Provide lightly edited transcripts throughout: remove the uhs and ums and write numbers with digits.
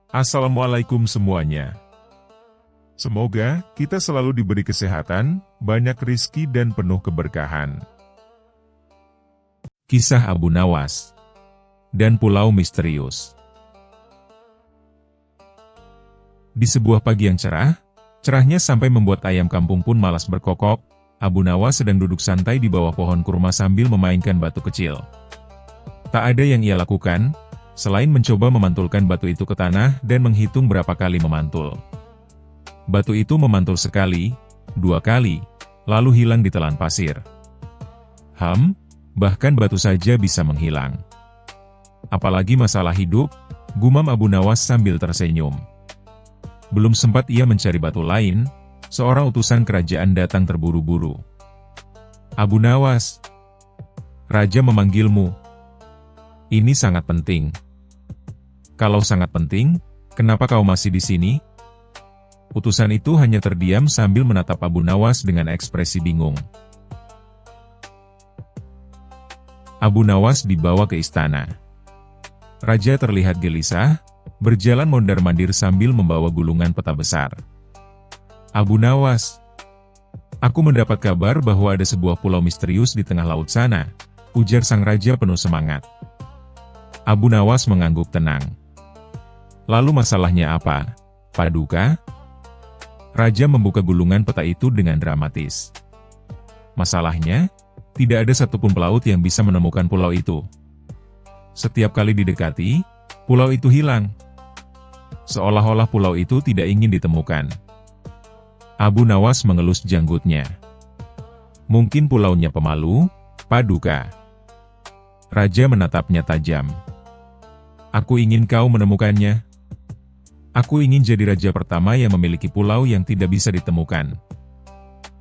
Assalamualaikum semuanya. Semoga kita selalu diberi kesehatan, banyak rizki dan penuh keberkahan. Kisah Abu Nawas dan Pulau Misterius. Di sebuah pagi yang cerahnya sampai membuat ayam kampung pun malas berkokok, Abu Nawas sedang duduk santai di bawah pohon kurma sambil memainkan batu kecil. Tak ada yang ia lakukan, selain mencoba memantulkan batu itu ke tanah dan menghitung berapa kali memantul. Batu itu memantul sekali, dua kali, lalu hilang di telan pasir. Bahkan batu saja bisa menghilang. Apalagi masalah hidup, gumam Abu Nawas sambil tersenyum. Belum sempat ia mencari batu lain, seorang utusan kerajaan datang terburu-buru. Abu Nawas, Raja memanggilmu. Ini sangat penting. Kalau sangat penting, kenapa kau masih di sini? Utusan itu hanya terdiam sambil menatap Abu Nawas dengan ekspresi bingung. Abu Nawas dibawa ke istana. Raja terlihat gelisah, berjalan mondar-mandir sambil membawa gulungan peta besar. Abu Nawas, aku mendapat kabar bahwa ada sebuah pulau misterius di tengah laut sana, ujar sang raja penuh semangat. Abu Nawas mengangguk tenang. Lalu masalahnya apa, Paduka? Raja membuka gulungan peta itu dengan dramatis. Masalahnya, tidak ada satupun pelaut yang bisa menemukan pulau itu. Setiap kali didekati, pulau itu hilang. Seolah-olah pulau itu tidak ingin ditemukan. Abu Nawas mengelus janggutnya. Mungkin pulaunya pemalu, Paduka. Raja menatapnya tajam. Aku ingin kau menemukannya. Aku ingin jadi raja pertama yang memiliki pulau yang tidak bisa ditemukan.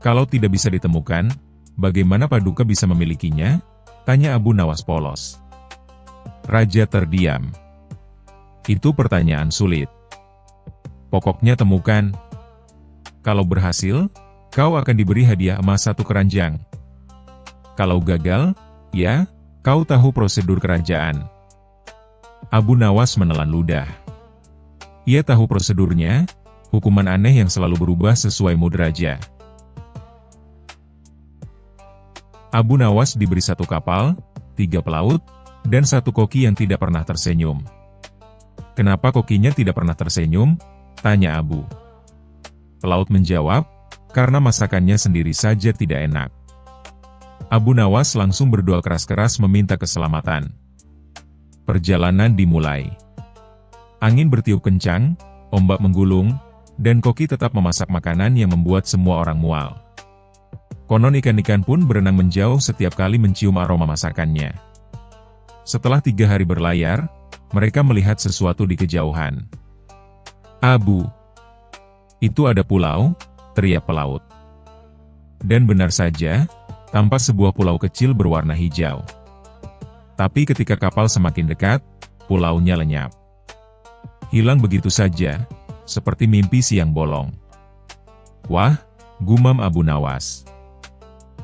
Kalau tidak bisa ditemukan, bagaimana Paduka bisa memilikinya? Tanya Abu Nawas polos. Raja terdiam. Itu pertanyaan sulit. Pokoknya temukan. Kalau berhasil, kau akan diberi hadiah emas 1 keranjang. Kalau gagal, ya, kau tahu prosedur kerajaan. Abu Nawas menelan ludah. Ia tahu prosedurnya, hukuman aneh yang selalu berubah sesuai mood raja. Abu Nawas diberi 1 kapal, 3 pelaut, dan 1 koki yang tidak pernah tersenyum. Kenapa kokinya tidak pernah tersenyum? Tanya Abu. Pelaut menjawab, karena masakannya sendiri saja tidak enak. Abu Nawas langsung berdoa keras-keras meminta keselamatan. Perjalanan dimulai. Angin bertiup kencang, ombak menggulung, dan koki tetap memasak makanan yang membuat semua orang mual. Konon ikan-ikan pun berenang menjauh setiap kali mencium aroma masakannya. Setelah 3 hari berlayar, mereka melihat sesuatu di kejauhan. Abu, itu ada pulau, teriak pelaut. Dan benar saja, tampak sebuah pulau kecil berwarna hijau. Tapi ketika kapal semakin dekat, pulaunya lenyap. Hilang begitu saja, seperti mimpi siang bolong. Wah, gumam Abu Nawas.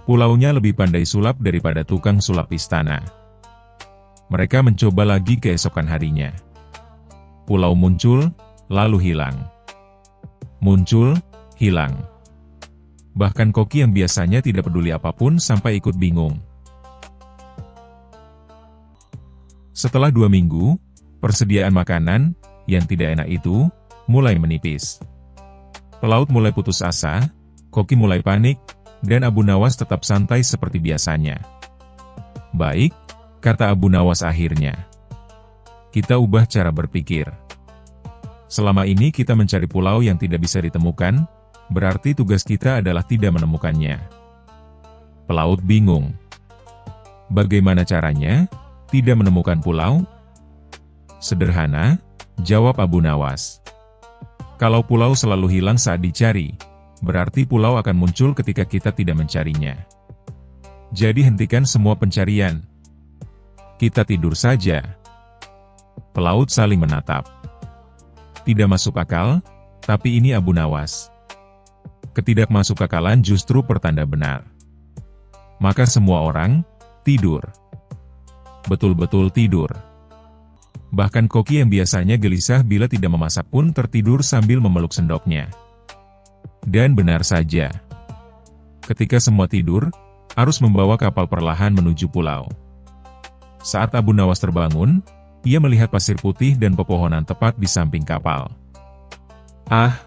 Pulaunya lebih pandai sulap daripada tukang sulap istana. Mereka mencoba lagi keesokan harinya. Pulau muncul, lalu hilang. Muncul, hilang. Bahkan koki yang biasanya tidak peduli apapun sampai ikut bingung. Setelah 2 minggu, persediaan makanan yang tidak enak itu mulai menipis. Pelaut mulai putus asa, koki mulai panik, dan Abu Nawas tetap santai seperti biasanya. Baik, kata Abu Nawas akhirnya. Kita ubah cara berpikir. Selama ini kita mencari pulau yang tidak bisa ditemukan, berarti tugas kita adalah tidak menemukannya. Pelaut bingung. Bagaimana caranya? Tidak menemukan pulau? Sederhana, jawab Abu Nawas. Kalau pulau selalu hilang saat dicari, berarti pulau akan muncul ketika kita tidak mencarinya. Jadi hentikan semua pencarian. Kita tidur saja. Pelaut saling menatap. Tidak masuk akal, tapi ini Abu Nawas. Ketidakmasukakalan justru pertanda benar. Maka semua orang tidur. Betul-betul tidur. Bahkan Koki yang biasanya gelisah bila tidak memasak pun tertidur sambil memeluk sendoknya. Dan benar saja. Ketika semua tidur, arus membawa kapal perlahan menuju pulau. Saat Abu Nawas terbangun, ia melihat pasir putih dan pepohonan tepat di samping kapal. Ah!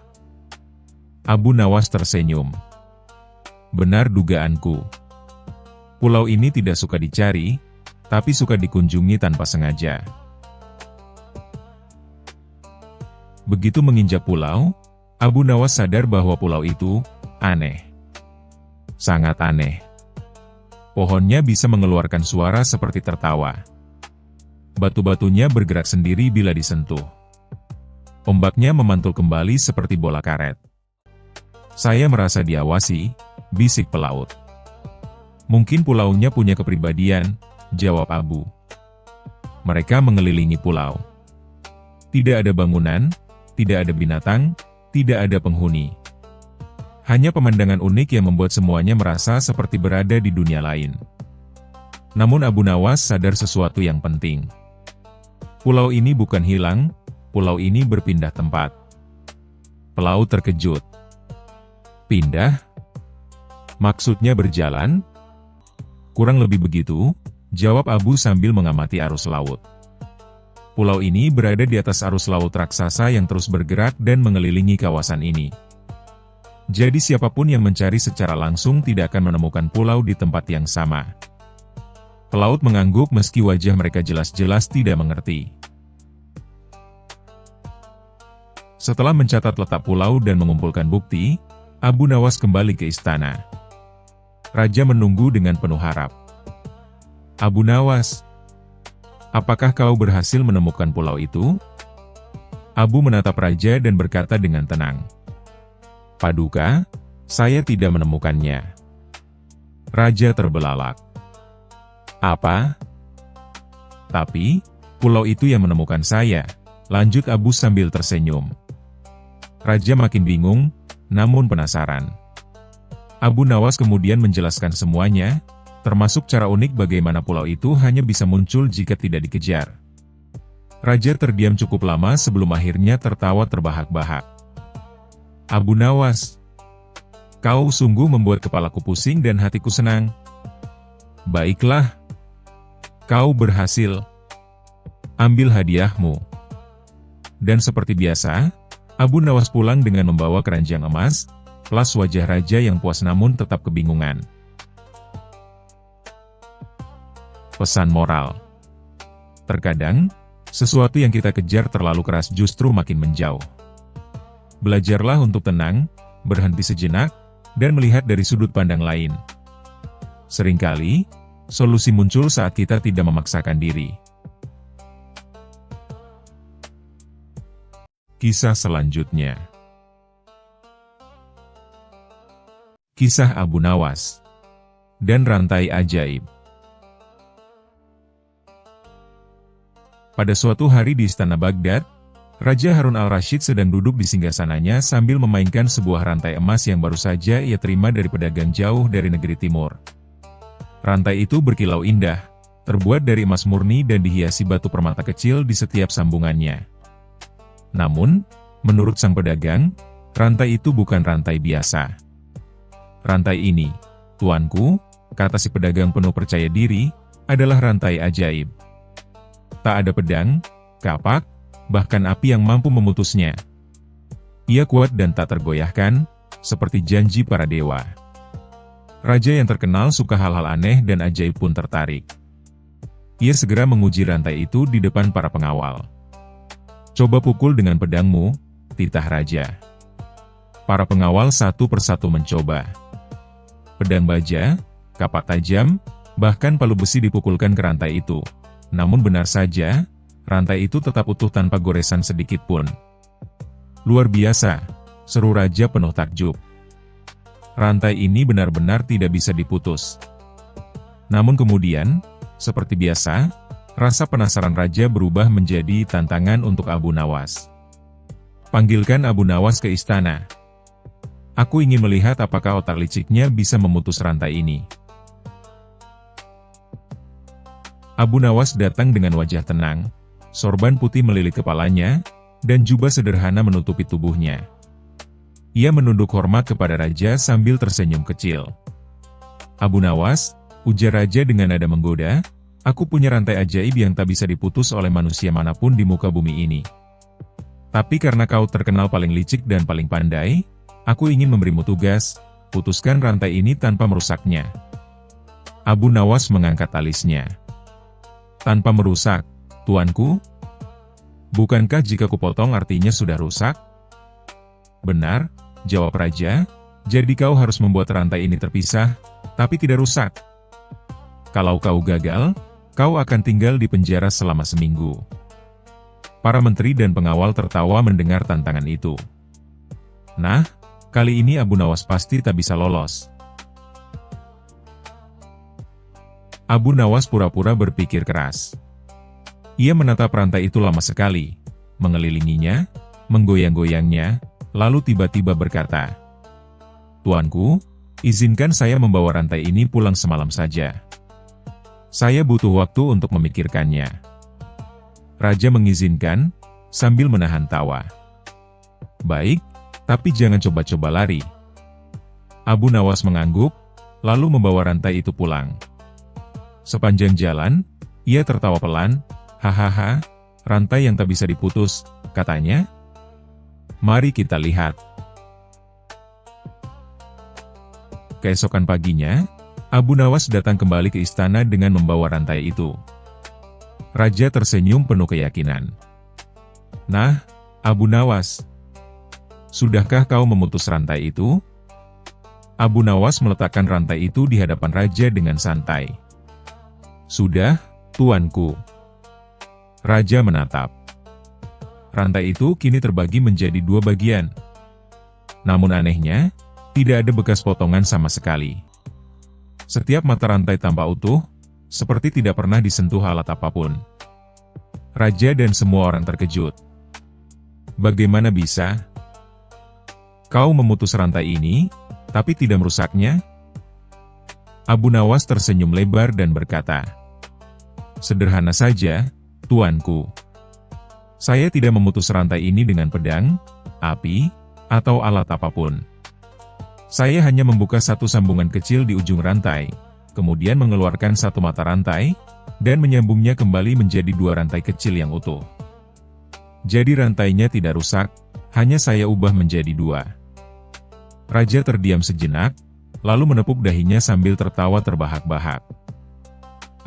Abu Nawas tersenyum. Benar dugaanku. Pulau ini tidak suka dicari, tapi suka dikunjungi tanpa sengaja. Begitu menginjak pulau, Abu Nawas sadar bahwa pulau itu aneh. Sangat aneh. Pohonnya bisa mengeluarkan suara seperti tertawa. Batu-batunya bergerak sendiri bila disentuh. Ombaknya memantul kembali seperti bola karet. Saya merasa diawasi, bisik pelaut. Mungkin pulaunya punya kepribadian, jawab Abu. Mereka mengelilingi pulau. Tidak ada bangunan, tidak ada binatang, tidak ada penghuni. Hanya pemandangan unik yang membuat semuanya merasa seperti berada di dunia lain. Namun Abu Nawas sadar sesuatu yang penting. Pulau ini bukan hilang, pulau ini berpindah tempat. Pelaut terkejut. Pindah? Maksudnya berjalan? Kurang lebih begitu, jawab Abu sambil mengamati arus laut. Pulau ini berada di atas arus laut raksasa yang terus bergerak dan mengelilingi kawasan ini. Jadi siapapun yang mencari secara langsung tidak akan menemukan pulau di tempat yang sama. Pelaut mengangguk meski wajah mereka jelas-jelas tidak mengerti. Setelah mencatat letak pulau dan mengumpulkan bukti, Abu Nawas kembali ke istana. Raja menunggu dengan penuh harap. Abu Nawas, apakah kau berhasil menemukan pulau itu? Abu menatap raja dan berkata dengan tenang. Paduka, saya tidak menemukannya. Raja terbelalak. Apa? Tapi, pulau itu yang menemukan saya, lanjut Abu sambil tersenyum. Raja makin bingung, namun penasaran. Abu Nawas kemudian menjelaskan semuanya, termasuk cara unik bagaimana pulau itu hanya bisa muncul jika tidak dikejar. Raja terdiam cukup lama sebelum akhirnya tertawa terbahak-bahak. Abu Nawas, kau sungguh membuat kepalaku pusing dan hatiku senang. Baiklah, kau berhasil. Ambil hadiahmu. Dan seperti biasa, Abu Nawas pulang dengan membawa keranjang emas, plus wajah raja yang puas namun tetap kebingungan. Pesan moral. Terkadang, sesuatu yang kita kejar terlalu keras justru makin menjauh. Belajarlah untuk tenang, berhenti sejenak, dan melihat dari sudut pandang lain. Seringkali, solusi muncul saat kita tidak memaksakan diri. Kisah selanjutnya. Kisah Abu Nawas dan rantai ajaib. Pada suatu hari di Istana Baghdad, Raja Harun al-Rashid sedang duduk di singgasananya sambil memainkan sebuah rantai emas yang baru saja ia terima dari pedagang jauh dari negeri timur. Rantai itu berkilau indah, terbuat dari emas murni dan dihiasi batu permata kecil di setiap sambungannya. Namun, menurut sang pedagang, rantai itu bukan rantai biasa. Rantai ini, tuanku, kata si pedagang penuh percaya diri, adalah rantai ajaib. Tak ada pedang, kapak, bahkan api yang mampu memutusnya. Ia kuat dan tak tergoyahkan, seperti janji para dewa. Raja yang terkenal suka hal-hal aneh dan ajaib pun tertarik. Ia segera menguji rantai itu di depan para pengawal. Coba pukul dengan pedangmu, titah raja. Para pengawal satu persatu mencoba. Pedang baja, kapak tajam, bahkan palu besi dipukulkan ke rantai itu. Namun benar saja, rantai itu tetap utuh tanpa goresan sedikit pun. Luar biasa, seru raja penuh takjub. Rantai ini benar-benar tidak bisa diputus. Namun kemudian, seperti biasa, rasa penasaran raja berubah menjadi tantangan untuk Abu Nawas. Panggilkan Abu Nawas ke istana. Aku ingin melihat apakah otak liciknya bisa memutus rantai ini. Abu Nawas datang dengan wajah tenang, sorban putih melilit kepalanya, dan jubah sederhana menutupi tubuhnya. Ia menunduk hormat kepada raja sambil tersenyum kecil. "Abu Nawas," ujar raja dengan nada menggoda, "aku punya rantai ajaib yang tak bisa diputus oleh manusia manapun di muka bumi ini. Tapi karena kau terkenal paling licik dan paling pandai, aku ingin memberimu tugas, putuskan rantai ini tanpa merusaknya." Abu Nawas mengangkat alisnya. "Tanpa merusak, tuanku? Bukankah jika kupotong artinya sudah rusak?" "Benar," jawab raja, "jadi kau harus membuat rantai ini terpisah, tapi tidak rusak. Kalau kau gagal, kau akan tinggal di penjara selama seminggu." Para menteri dan pengawal tertawa mendengar tantangan itu. Nah, kali ini Abu Nawas pasti tak bisa lolos. Abu Nawas pura-pura berpikir keras. Ia menatap rantai itu lama sekali, mengelilinginya, menggoyang-goyangnya, lalu tiba-tiba berkata, "Tuanku, izinkan saya membawa rantai ini pulang semalam saja. Saya butuh waktu untuk memikirkannya." Raja mengizinkan, sambil menahan tawa. "Baik, tapi jangan coba-coba lari." Abu Nawas mengangguk, lalu membawa rantai itu pulang. Sepanjang jalan, ia tertawa pelan, "Hahaha, rantai yang tak bisa diputus," katanya. "Mari kita lihat." Keesokan paginya, Abu Nawas datang kembali ke istana dengan membawa rantai itu. Raja tersenyum penuh keyakinan. "Nah, Abu Nawas, sudahkah kau memutus rantai itu?" Abu Nawas meletakkan rantai itu di hadapan raja dengan santai. "Sudah, tuanku." Raja menatap. Rantai itu kini terbagi menjadi 2 bagian. Namun anehnya, tidak ada bekas potongan sama sekali. Setiap mata rantai tampak utuh, seperti tidak pernah disentuh alat apapun. Raja dan semua orang terkejut. "Bagaimana bisa? Kau memutus rantai ini, tapi tidak merusaknya?" Abu Nawas tersenyum lebar dan berkata, "Sederhana saja, tuanku. Saya tidak memutus rantai ini dengan pedang, api, atau alat apapun. Saya hanya membuka satu sambungan kecil di ujung rantai, kemudian mengeluarkan satu mata rantai, dan menyambungnya kembali menjadi 2 rantai kecil yang utuh. Jadi rantainya tidak rusak, hanya saya ubah menjadi 2. Raja terdiam sejenak, lalu menepuk dahinya sambil tertawa terbahak-bahak.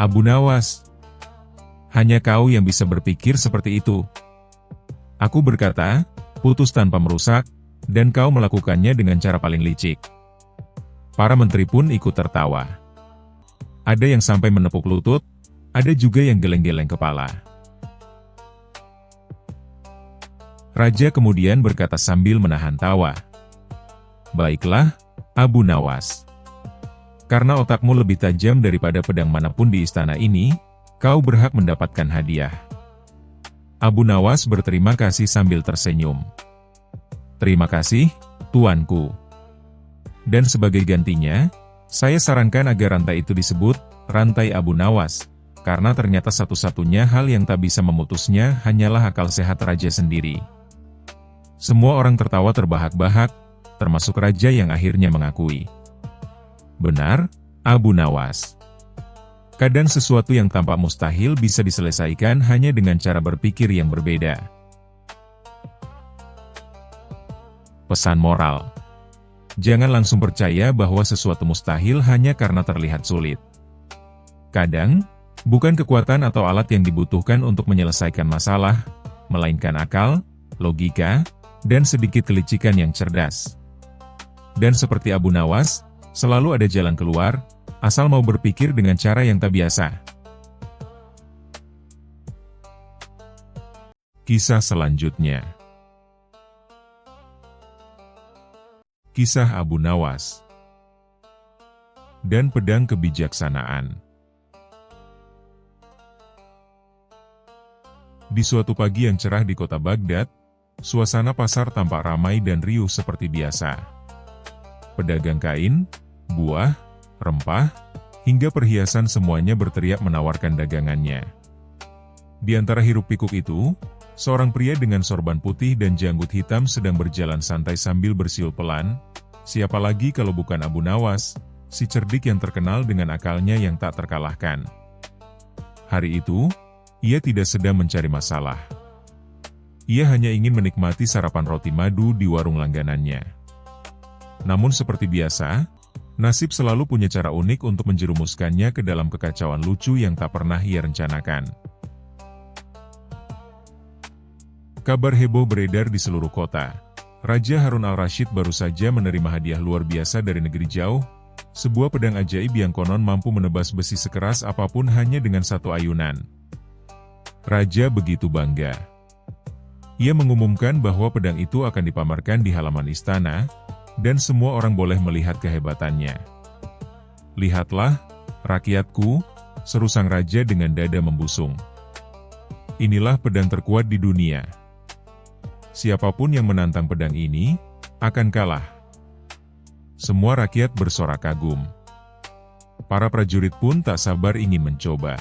"Abu Nawas, hanya kau yang bisa berpikir seperti itu. Aku berkata, putus tanpa merusak, dan kau melakukannya dengan cara paling licik." Para menteri pun ikut tertawa. Ada yang sampai menepuk lutut, ada juga yang geleng-geleng kepala. Raja kemudian berkata sambil menahan tawa, "Baiklah, Abu Nawas. Karena otakmu lebih tajam daripada pedang manapun di istana ini, kau berhak mendapatkan hadiah." Abu Nawas berterima kasih sambil tersenyum. "Terima kasih, tuanku. Dan sebagai gantinya, saya sarankan agar rantai itu disebut rantai Abu Nawas, karena ternyata satu-satunya hal yang tak bisa memutusnya hanyalah akal sehat raja sendiri." Semua orang tertawa terbahak-bahak, termasuk raja yang akhirnya mengakui. "Benar, Abu Nawas. Kadang sesuatu yang tampak mustahil bisa diselesaikan hanya dengan cara berpikir yang berbeda." Pesan moral: jangan langsung percaya bahwa sesuatu mustahil hanya karena terlihat sulit. Kadang, bukan kekuatan atau alat yang dibutuhkan untuk menyelesaikan masalah, melainkan akal, logika, dan sedikit kelicikan yang cerdas. Dan seperti Abu Nawas, selalu ada jalan keluar, asal mau berpikir dengan cara yang tak biasa. Kisah selanjutnya. Kisah Abu Nawas dan pedang kebijaksanaan. Di suatu pagi yang cerah di kota Baghdad, suasana pasar tampak ramai dan riuh seperti biasa. Pedagang kain, buah, rempah, hingga perhiasan semuanya berteriak menawarkan dagangannya. Di antara hiruk-pikuk itu, seorang pria dengan sorban putih dan janggut hitam sedang berjalan santai sambil bersiul pelan. Siapa lagi kalau bukan Abu Nawas, si cerdik yang terkenal dengan akalnya yang tak terkalahkan. Hari itu, ia tidak sedang mencari masalah. Ia hanya ingin menikmati sarapan roti madu di warung langganannya. Namun seperti biasa, nasib selalu punya cara unik untuk menjerumuskannya ke dalam kekacauan lucu yang tak pernah ia rencanakan. Kabar heboh beredar di seluruh kota. Raja Harun al-Rashid baru saja menerima hadiah luar biasa dari negeri jauh, sebuah pedang ajaib yang konon mampu menebas besi sekeras apapun hanya dengan satu ayunan. Raja begitu bangga. Ia mengumumkan bahwa pedang itu akan dipamerkan di halaman istana, dan semua orang boleh melihat kehebatannya. "Lihatlah, rakyatku," seru sang raja dengan dada membusung. "Inilah pedang terkuat di dunia. Siapapun yang menantang pedang ini, akan kalah." Semua rakyat bersorak kagum. Para prajurit pun tak sabar ingin mencoba.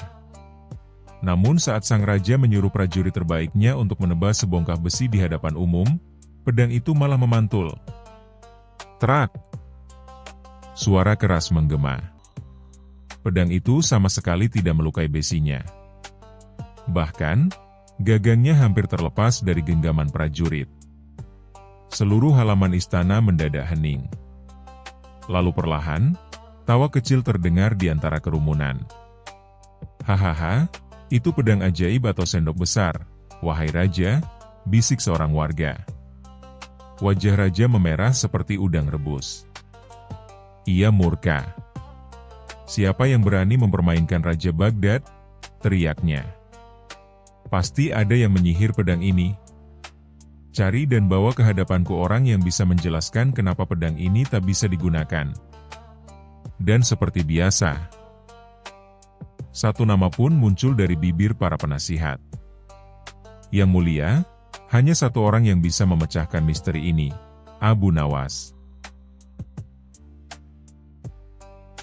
Namun saat sang raja menyuruh prajurit terbaiknya untuk menebas sebongkah besi di hadapan umum, pedang itu malah memantul. Trak! Suara keras menggema. Pedang itu sama sekali tidak melukai besinya. Bahkan, gagangnya hampir terlepas dari genggaman prajurit. Seluruh halaman istana mendadak hening. Lalu perlahan, tawa kecil terdengar di antara kerumunan. "Hahaha, itu pedang ajaib atau sendok besar, wahai raja," bisik seorang warga. Wajah raja memerah seperti udang rebus. Ia murka. "Siapa yang berani mempermainkan Raja Baghdad?" teriaknya. "Pasti ada yang menyihir pedang ini. Cari dan bawa ke hadapanku orang yang bisa menjelaskan kenapa pedang ini tak bisa digunakan." Dan seperti biasa, satu nama pun muncul dari bibir para penasihat. "Yang mulia, hanya satu orang yang bisa memecahkan misteri ini, Abu Nawas."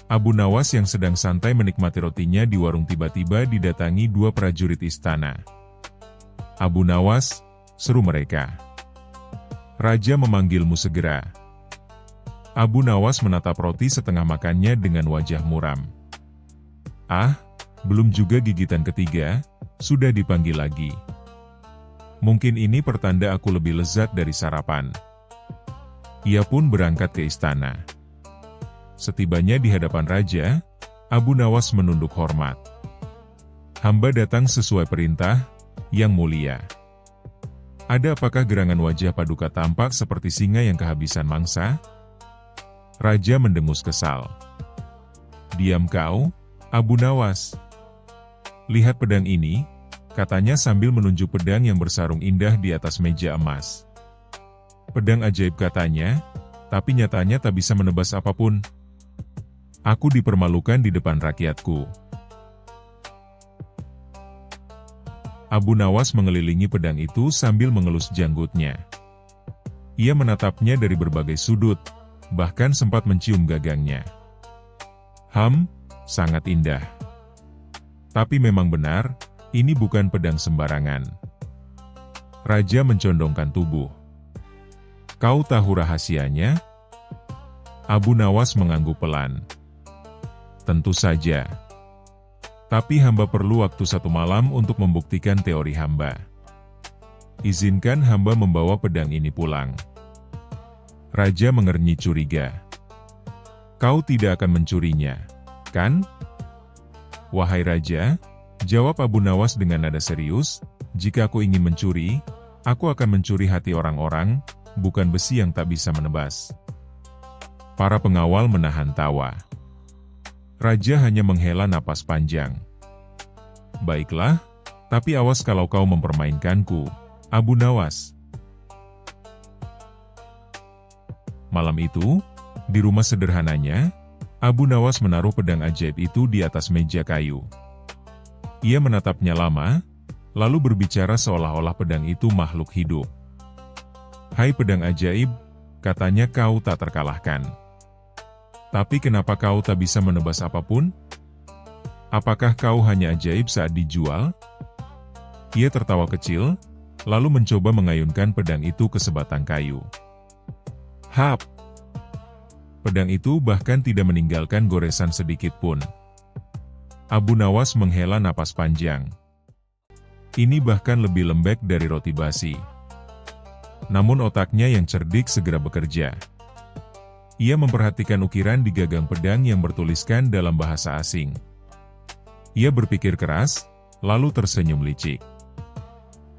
Abu Nawas yang sedang santai menikmati rotinya di warung tiba-tiba didatangi dua prajurit istana. "Abu Nawas," seru mereka. "Raja memanggilmu segera." Abu Nawas menatap roti setengah makannya dengan wajah muram. "Ah, belum juga gigitan ketiga, sudah dipanggil lagi. Mungkin ini pertanda aku lebih lezat dari sarapan." Ia pun berangkat ke istana. Setibanya di hadapan raja, Abu Nawas menunduk hormat. "Hamba datang sesuai perintah, Yang Mulia." "Ada apakah?" gerangan wajah Paduka tampak seperti singa yang kehabisan mangsa. Raja mendengus kesal. "Diam kau, Abu Nawas. Lihat pedang ini," katanya sambil menunjuk pedang yang bersarung indah di atas meja emas. "Pedang ajaib," katanya, "tapi nyatanya tak bisa menebas apapun. Aku dipermalukan di depan rakyatku." Abu Nawas mengelilingi pedang itu sambil mengelus janggutnya. Ia menatapnya dari berbagai sudut, bahkan sempat mencium gagangnya. Sangat indah. Tapi memang benar, ini bukan pedang sembarangan." Raja mencondongkan tubuh. "Kau tahu rahasianya?" Abu Nawas mengangguk pelan. "Tentu saja. Tapi hamba perlu waktu 1 malam untuk membuktikan teori hamba. Izinkan hamba membawa pedang ini pulang." Raja mengernyit curiga. "Kau tidak akan mencurinya, kan?" "Wahai Raja," jawab Abu Nawas dengan nada serius, "jika aku ingin mencuri, aku akan mencuri hati orang-orang, bukan besi yang tak bisa menebas." Para pengawal menahan tawa. Raja hanya menghela napas panjang. "Baiklah, tapi awas kalau kau mempermainkanku, Abu Nawas." Malam itu, di rumah sederhananya, Abu Nawas menaruh pedang ajaib itu di atas meja kayu. Ia menatapnya lama, lalu berbicara seolah-olah pedang itu makhluk hidup. "Hai pedang ajaib," katanya, "kau tak terkalahkan. Tapi kenapa kau tak bisa menebas apapun? Apakah kau hanya ajaib saat dijual?" Ia tertawa kecil, lalu mencoba mengayunkan pedang itu ke sebatang kayu. Hap! Pedang itu bahkan tidak meninggalkan goresan sedikit pun. Abu Nawas menghela napas panjang. Ini bahkan lebih lembek dari roti basi. Namun otaknya yang cerdik segera bekerja. Ia memperhatikan ukiran di gagang pedang yang bertuliskan dalam bahasa asing. Ia berpikir keras, lalu tersenyum licik.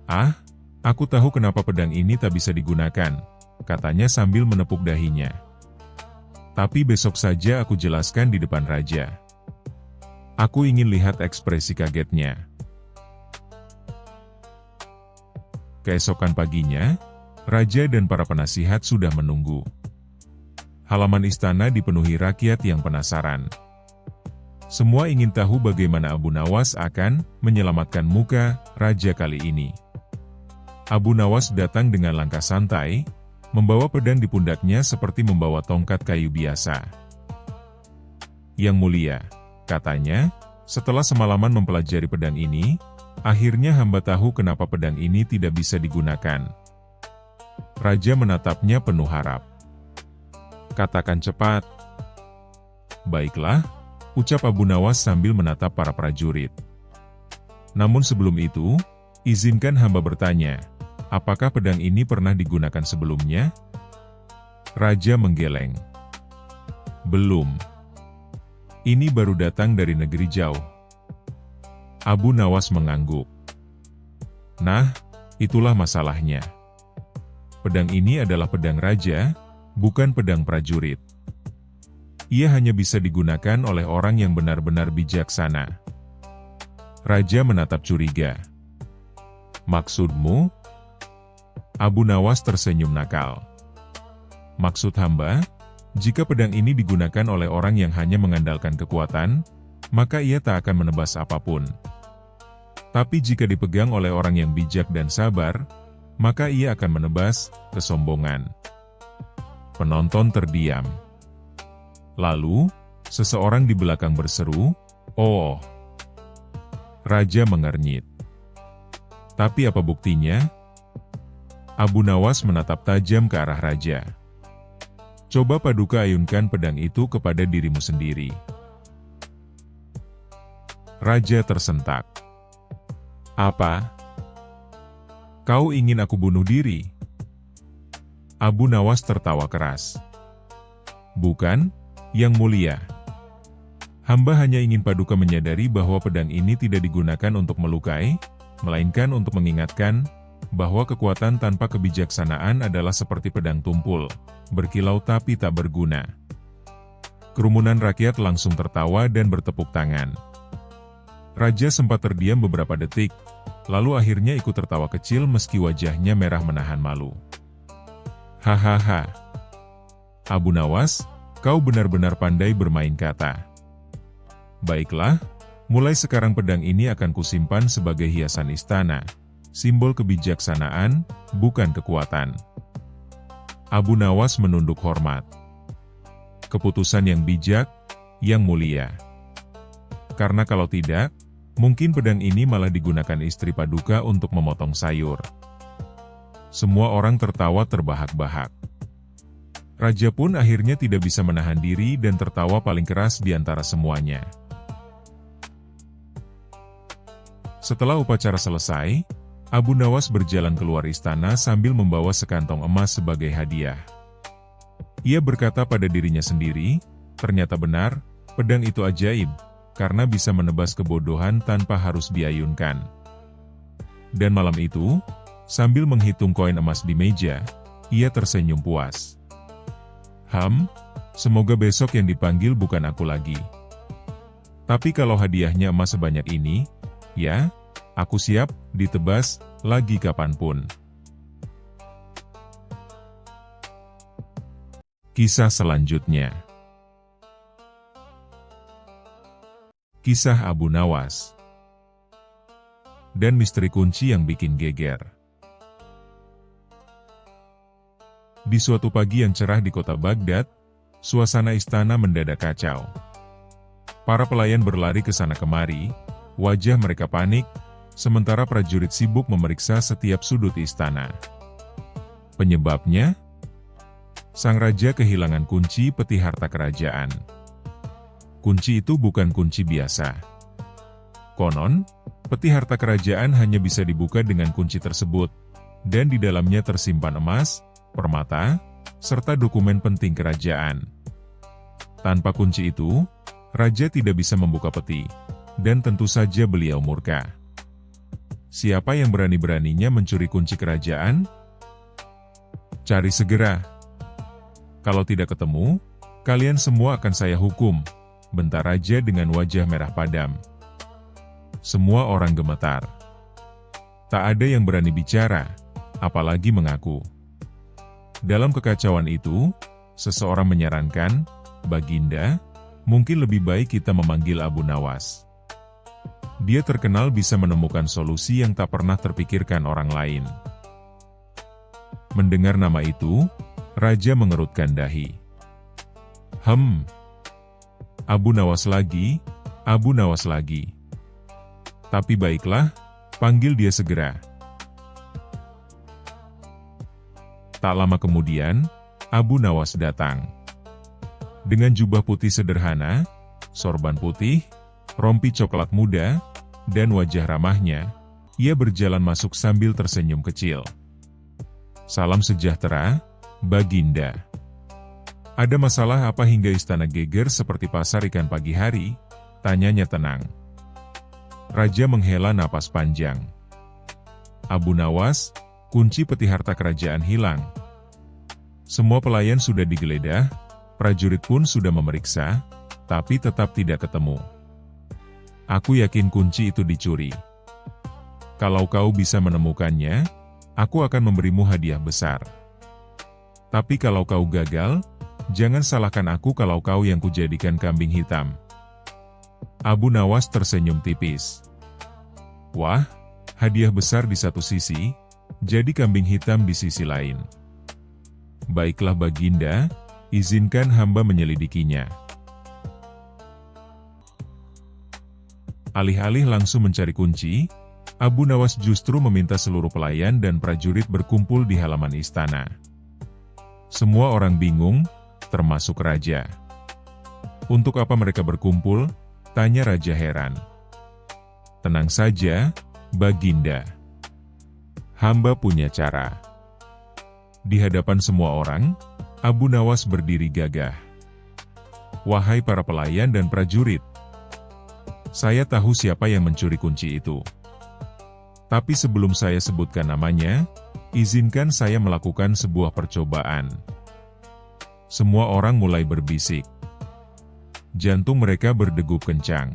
"Ah, aku tahu kenapa pedang ini tak bisa digunakan," katanya sambil menepuk dahinya. "Tapi besok saja aku jelaskan di depan raja. Aku ingin lihat ekspresi kagetnya." Keesokan paginya, raja dan para penasihat sudah menunggu. Halaman istana dipenuhi rakyat yang penasaran. Semua ingin tahu bagaimana Abu Nawas akan menyelamatkan muka raja kali ini. Abu Nawas datang dengan langkah santai, membawa pedang di pundaknya seperti membawa tongkat kayu biasa. "Yang mulia," katanya, "setelah semalaman mempelajari pedang ini, akhirnya hamba tahu kenapa pedang ini tidak bisa digunakan." Raja menatapnya penuh harap. "Katakan cepat." "Baiklah," ucap Abu Nawas sambil menatap para prajurit. "Namun sebelum itu, izinkan hamba bertanya, apakah pedang ini pernah digunakan sebelumnya?" Raja menggeleng. "Belum. Ini baru datang dari negeri jauh." Abu Nawas mengangguk. "Nah, itulah masalahnya. Pedang ini adalah pedang raja, bukan pedang prajurit. Ia hanya bisa digunakan oleh orang yang benar-benar bijaksana." Raja menatap curiga. "Maksudmu?" Abu Nawas tersenyum nakal. "Maksud hamba, jika pedang ini digunakan oleh orang yang hanya mengandalkan kekuatan, maka ia tak akan menebas apapun. Tapi jika dipegang oleh orang yang bijak dan sabar, maka ia akan menebas kesombongan." Penonton terdiam. Lalu, seseorang di belakang berseru, "Oh!" Raja mengernyit. "Tapi apa buktinya?" Abu Nawas menatap tajam ke arah raja. "Coba Paduka ayunkan pedang itu kepada dirimu sendiri." Raja tersentak. "Apa? Kau ingin aku bunuh diri?" Abu Nawas tertawa keras. "Bukan, Yang Mulia. Hamba hanya ingin Paduka menyadari bahwa pedang ini tidak digunakan untuk melukai, melainkan untuk mengingatkan bahwa kekuatan tanpa kebijaksanaan adalah seperti pedang tumpul, berkilau tapi tak berguna." Kerumunan rakyat langsung tertawa dan bertepuk tangan. Raja sempat terdiam beberapa detik, lalu akhirnya ikut tertawa kecil meski wajahnya merah menahan malu. "Hahaha. Abu Nawas, kau benar-benar pandai bermain kata. Baiklah, mulai sekarang pedang ini akan kusimpan sebagai hiasan istana, simbol kebijaksanaan, bukan kekuatan." Abu Nawas menunduk hormat. "Keputusan yang bijak, Yang Mulia. Karena kalau tidak, mungkin pedang ini malah digunakan istri Paduka untuk memotong sayur." Semua orang tertawa terbahak-bahak. Raja pun akhirnya tidak bisa menahan diri dan tertawa paling keras di antara semuanya. Setelah upacara selesai, Abu Nawas berjalan keluar istana sambil membawa sekantong emas sebagai hadiah. Ia berkata pada dirinya sendiri, ternyata benar, pedang itu ajaib, karena bisa menebas kebodohan tanpa harus diayunkan. Dan malam itu, sambil menghitung koin emas di meja, ia tersenyum puas. Semoga besok yang dipanggil bukan aku lagi. Tapi kalau hadiahnya emas sebanyak ini, ya, aku siap ditebas lagi kapanpun." Kisah selanjutnya. Kisah Abu Nawas dan misteri kunci yang bikin geger. Di suatu pagi yang cerah di kota Baghdad, suasana istana mendadak kacau. Para pelayan berlari ke sana kemari, wajah mereka panik, sementara prajurit sibuk memeriksa setiap sudut istana. Penyebabnya? Sang raja kehilangan kunci peti harta kerajaan. Kunci itu bukan kunci biasa. Konon, peti harta kerajaan hanya bisa dibuka dengan kunci tersebut, dan di dalamnya tersimpan emas, permata, serta dokumen penting kerajaan. Tanpa kunci itu, raja tidak bisa membuka peti, dan tentu saja beliau murka. Siapa yang berani-beraninya mencuri kunci kerajaan? Cari segera. Kalau tidak ketemu, kalian semua akan saya hukum, bentar raja dengan wajah merah padam. Semua orang gemetar. Tak ada yang berani bicara, apalagi mengaku. Dalam kekacauan itu, seseorang menyarankan, Baginda, mungkin lebih baik kita memanggil Abu Nawas. Dia terkenal bisa menemukan solusi yang tak pernah terpikirkan orang lain. Mendengar nama itu, raja mengerutkan dahi. Abu Nawas lagi, Abu Nawas lagi. Tapi baiklah, panggil dia segera. Tak lama kemudian, Abu Nawas datang. Dengan jubah putih sederhana, sorban putih, rompi coklat muda, dan wajah ramahnya, ia berjalan masuk sambil tersenyum kecil. Salam sejahtera, Baginda. Ada masalah apa hingga istana geger seperti pasar ikan pagi hari? Tanyanya tenang. Raja menghela napas panjang. Abu Nawas, kunci peti harta kerajaan hilang. Semua pelayan sudah digeledah, prajurit pun sudah memeriksa, tapi tetap tidak ketemu. Aku yakin kunci itu dicuri. Kalau kau bisa menemukannya, aku akan memberimu hadiah besar. Tapi kalau kau gagal, jangan salahkan aku kalau kau yang kujadikan kambing hitam. Abu Nawas tersenyum tipis. Wah, hadiah besar di satu sisi, jadi kambing hitam di sisi lain. Baiklah Baginda, izinkan hamba menyelidikinya. Alih-alih langsung mencari kunci, Abu Nawas justru meminta seluruh pelayan dan prajurit berkumpul di halaman istana. Semua orang bingung, termasuk raja. Untuk apa mereka berkumpul? Tanya raja heran. Tenang saja, Baginda. Hamba punya cara. Di hadapan semua orang, Abu Nawas berdiri gagah. Wahai para pelayan dan prajurit, saya tahu siapa yang mencuri kunci itu. Tapi sebelum saya sebutkan namanya, izinkan saya melakukan sebuah percobaan. Semua orang mulai berbisik. Jantung mereka berdegup kencang.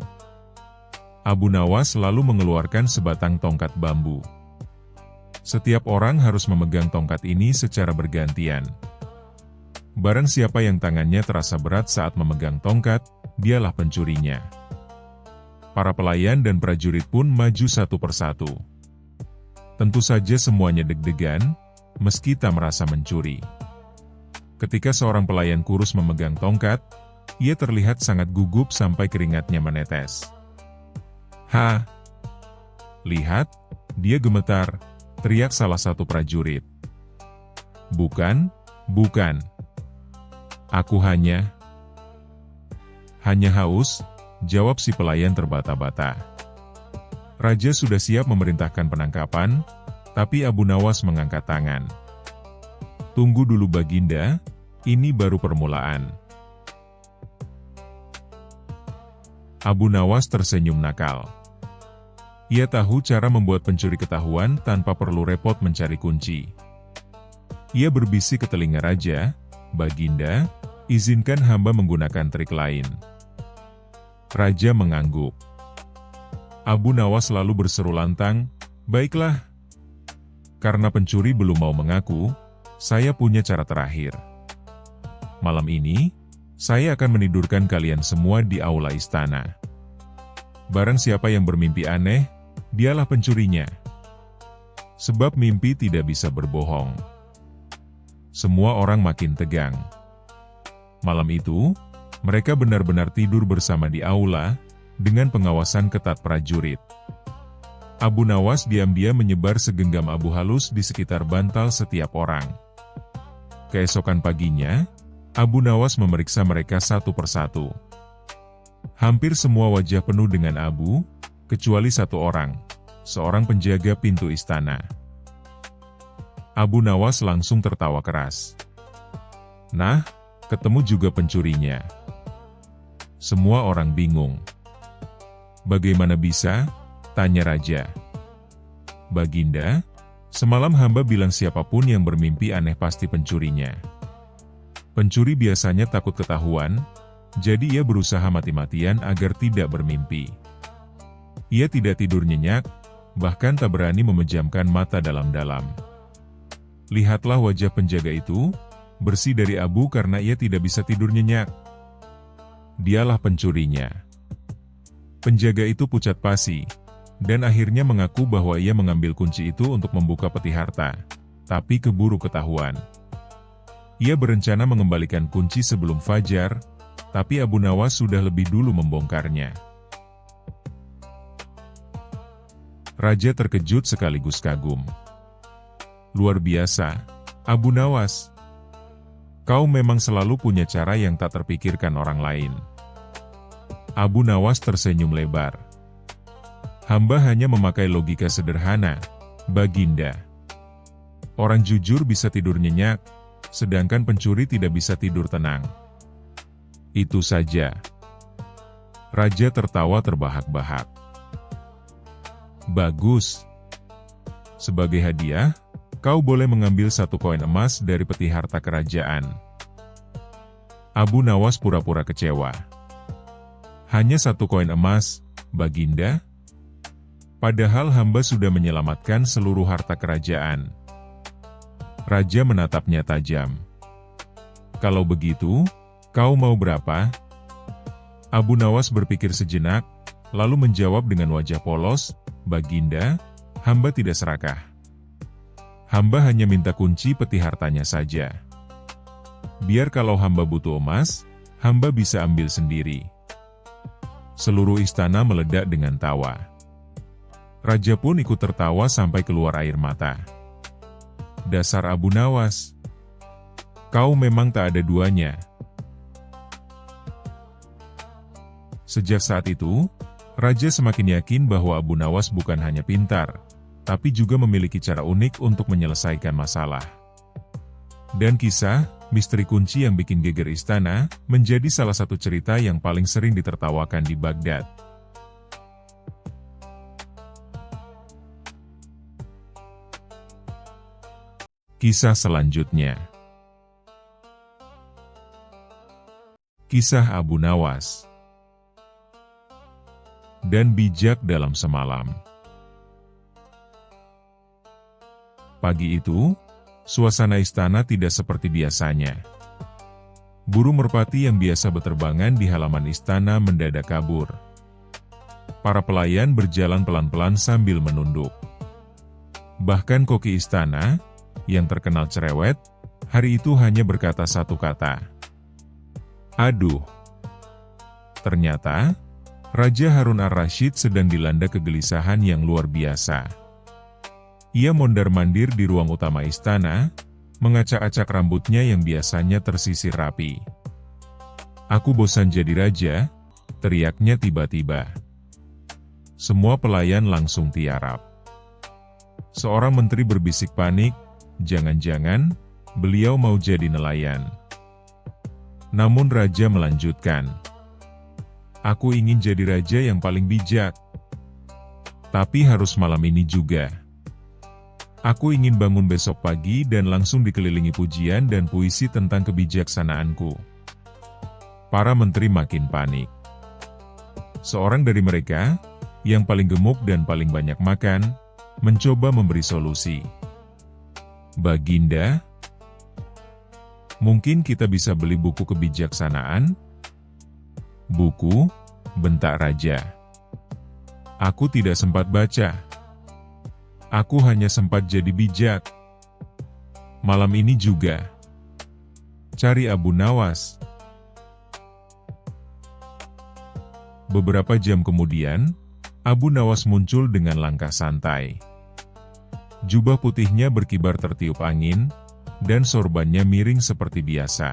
Abu Nawas lalu mengeluarkan sebatang tongkat bambu. Setiap orang harus memegang tongkat ini secara bergantian. Barang siapa yang tangannya terasa berat saat memegang tongkat, dialah pencurinya. Para pelayan dan prajurit pun maju satu persatu. Tentu saja semuanya deg-degan, meski tak merasa mencuri. Ketika seorang pelayan kurus memegang tongkat, ia terlihat sangat gugup sampai keringatnya menetes. Lihat, dia gemetar, teriak salah satu prajurit. Bukan. Aku hanya haus, jawab si pelayan terbata-bata. Raja sudah siap memerintahkan penangkapan, tapi Abu Nawas mengangkat tangan. Tunggu dulu Baginda, ini baru permulaan. Abu Nawas tersenyum nakal. Ia tahu cara membuat pencuri ketahuan tanpa perlu repot mencari kunci. Ia berbisik ke telinga raja, Baginda, izinkan hamba menggunakan trik lain. Raja mengangguk. Abu Nawas lalu berseru lantang, baiklah. Karena pencuri belum mau mengaku, saya punya cara terakhir. Malam ini, saya akan menidurkan kalian semua di aula istana. Barang siapa yang bermimpi aneh, dialah pencurinya. Sebab mimpi tidak bisa berbohong. Semua orang makin tegang. Malam itu, mereka benar-benar tidur bersama di aula, dengan pengawasan ketat prajurit. Abu Nawas diam-diam menyebar segenggam abu halus di sekitar bantal setiap orang. Keesokan paginya, Abu Nawas memeriksa mereka satu persatu. Hampir semua wajah penuh dengan abu, kecuali satu orang, seorang penjaga pintu istana. Abu Nawas langsung tertawa keras. Nah, ketemu juga pencurinya. Semua orang bingung. Bagaimana bisa? Tanya raja. Baginda, semalam hamba bilang siapapun yang bermimpi aneh pasti pencurinya. Pencuri biasanya takut ketahuan, jadi ia berusaha mati-matian agar tidak bermimpi. Ia tidak tidur nyenyak, bahkan tak berani memejamkan mata dalam-dalam. Lihatlah wajah penjaga itu, bersih dari abu karena ia tidak bisa tidur nyenyak. Dialah pencurinya. Penjaga itu pucat pasi, dan akhirnya mengaku bahwa ia mengambil kunci itu untuk membuka peti harta, tapi keburu ketahuan. Ia berencana mengembalikan kunci sebelum fajar, tapi Abu Nawas sudah lebih dulu membongkarnya. Raja terkejut sekaligus kagum. Luar biasa, Abu Nawas. Kau memang selalu punya cara yang tak terpikirkan orang lain. Abu Nawas tersenyum lebar. Hamba hanya memakai logika sederhana, Baginda. Orang jujur bisa tidur nyenyak, sedangkan pencuri tidak bisa tidur tenang. Itu saja. Raja tertawa terbahak-bahak. Bagus. Sebagai hadiah, kau boleh mengambil 1 koin emas dari peti harta kerajaan. Abu Nawas pura-pura kecewa. Hanya 1 koin emas, Baginda? Padahal hamba sudah menyelamatkan seluruh harta kerajaan. Raja menatapnya tajam. Kalau begitu, kau mau berapa? Abu Nawas berpikir sejenak, lalu menjawab dengan wajah polos, Baginda, hamba tidak serakah. Hamba hanya minta kunci peti hartanya saja. Biar kalau hamba butuh emas, hamba bisa ambil sendiri. Seluruh istana meledak dengan tawa. Raja pun ikut tertawa sampai keluar air mata. Dasar Abu Nawas. Kau memang tak ada duanya. Sejak saat itu, Raja semakin yakin bahwa Abu Nawas bukan hanya pintar, tapi juga memiliki cara unik untuk menyelesaikan masalah. Dan kisah, misteri kunci yang bikin geger istana, menjadi salah satu cerita yang paling sering ditertawakan di Baghdad. Kisah selanjutnya. Kisah Abu Nawas dan bijak dalam semalam. Pagi itu, suasana istana tidak seperti biasanya. Burung merpati yang biasa berterbangan di halaman istana mendadak kabur. Para pelayan berjalan pelan-pelan sambil menunduk. Bahkan koki istana, yang terkenal cerewet, hari itu hanya berkata satu kata. Aduh. Ternyata, Raja Harun ar-Rasyid sedang dilanda kegelisahan yang luar biasa. Ia mondar-mandir di ruang utama istana, mengacak-acak rambutnya yang biasanya tersisir rapi. Aku bosan jadi raja, teriaknya tiba-tiba. Semua pelayan langsung tiarap. Seorang menteri berbisik panik, jangan-jangan, beliau mau jadi nelayan. Namun raja melanjutkan. Aku ingin jadi raja yang paling bijak. Tapi harus malam ini juga. Aku ingin bangun besok pagi dan langsung dikelilingi pujian dan puisi tentang kebijaksanaanku. Para menteri makin panik. Seorang dari mereka, yang paling gemuk dan paling banyak makan, mencoba memberi solusi. Baginda, mungkin kita bisa beli buku kebijaksanaan? Buku? Bentak raja. Aku tidak sempat baca. Aku hanya sempat jadi bijak. Malam ini juga. Cari Abu Nawas. Beberapa jam kemudian, Abu Nawas muncul dengan langkah santai. Jubah putihnya berkibar tertiup angin, dan sorbannya miring seperti biasa.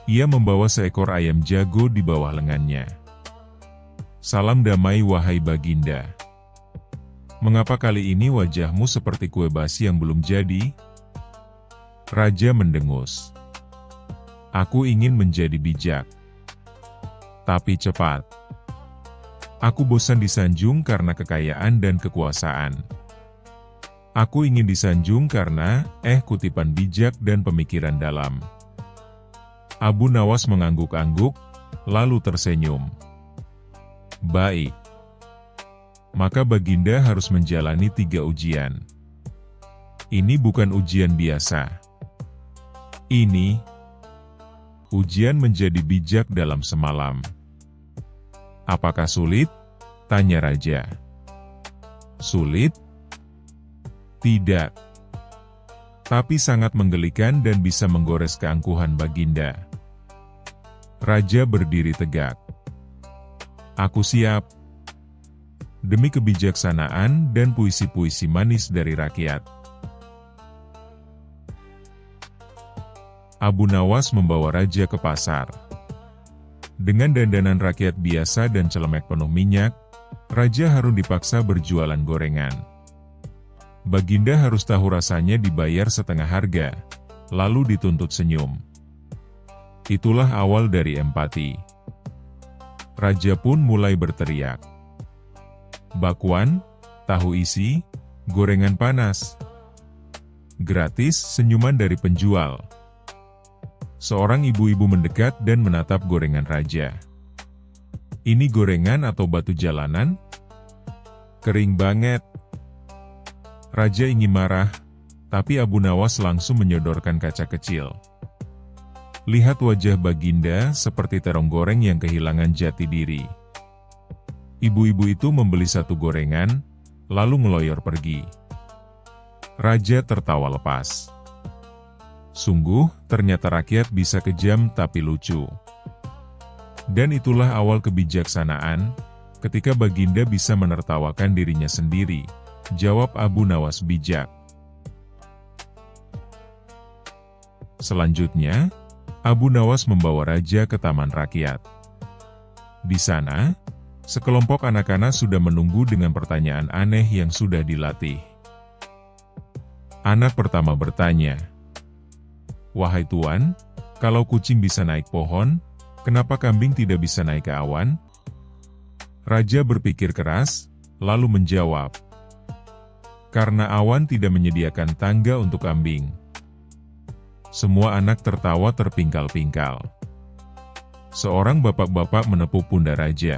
Ia membawa seekor ayam jago di bawah lengannya. Salam damai wahai Baginda. Mengapa kali ini wajahmu seperti kue basi yang belum jadi? Raja mendengus. Aku ingin menjadi bijak. Tapi cepat. Aku bosan disanjung karena kekayaan dan kekuasaan. Aku ingin disanjung karena, kutipan bijak dan pemikiran dalam. Abu Nawas mengangguk-angguk, lalu tersenyum. Baik. Maka Baginda harus menjalani 3 ujian. Ini bukan ujian biasa. Ini ujian menjadi bijak dalam semalam. Apakah sulit? Tanya Raja. Sulit? Tidak. Tapi sangat menggelikan dan bisa menggores keangkuhan Baginda. Raja berdiri tegak. Aku siap. Demi kebijaksanaan dan puisi-puisi manis dari rakyat. Abu Nawas membawa Raja ke pasar. Dengan dandanan rakyat biasa dan celemek penuh minyak, Raja Harun dipaksa berjualan gorengan. Baginda harus tahu rasanya dibayar setengah harga, lalu dituntut senyum. Itulah awal dari empati. Raja pun mulai berteriak. Bakwan, tahu isi, gorengan panas. Gratis senyuman dari penjual. Seorang ibu-ibu mendekat dan menatap gorengan Raja. Ini gorengan atau batu jalanan? Kering banget. Raja ingin marah, tapi Abu Nawas langsung menyodorkan kaca kecil. Lihat wajah Baginda seperti terong goreng yang kehilangan jati diri. Ibu-ibu itu membeli 1 gorengan, lalu ngeloyor pergi. Raja tertawa lepas. Sungguh, ternyata rakyat bisa kejam tapi lucu. Dan itulah awal kebijaksanaan, ketika Baginda bisa menertawakan dirinya sendiri. Jawab Abu Nawas bijak. Selanjutnya, Abu Nawas membawa Raja ke taman rakyat. Di sana, sekelompok anak-anak sudah menunggu dengan pertanyaan aneh yang sudah dilatih. Anak pertama bertanya, "Wahai Tuan, kalau kucing bisa naik pohon, kenapa kambing tidak bisa naik ke awan?" Raja berpikir keras, lalu menjawab, "Karena awan tidak menyediakan tangga untuk kambing." Semua anak tertawa terpingkal-pingkal. Seorang bapak-bapak menepuk pundak Raja.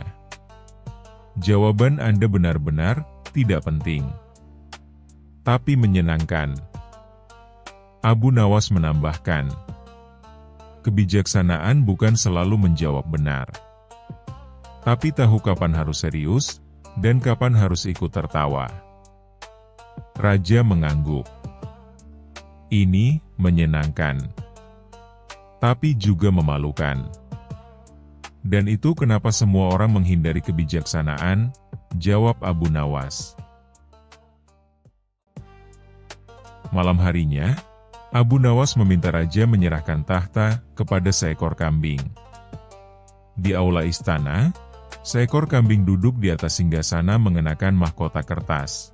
Jawaban Anda benar-benar tidak penting, tapi menyenangkan. Abu Nawas menambahkan, kebijaksanaan bukan selalu menjawab benar, tapi tahu kapan harus serius, dan kapan harus ikut tertawa. Raja mengangguk. Ini menyenangkan, tapi juga memalukan. Dan itu kenapa semua orang menghindari kebijaksanaan, jawab Abu Nawas. Malam harinya, Abu Nawas meminta Raja menyerahkan tahta kepada seekor kambing. Di aula istana, seekor kambing duduk di atas singgasana mengenakan mahkota kertas.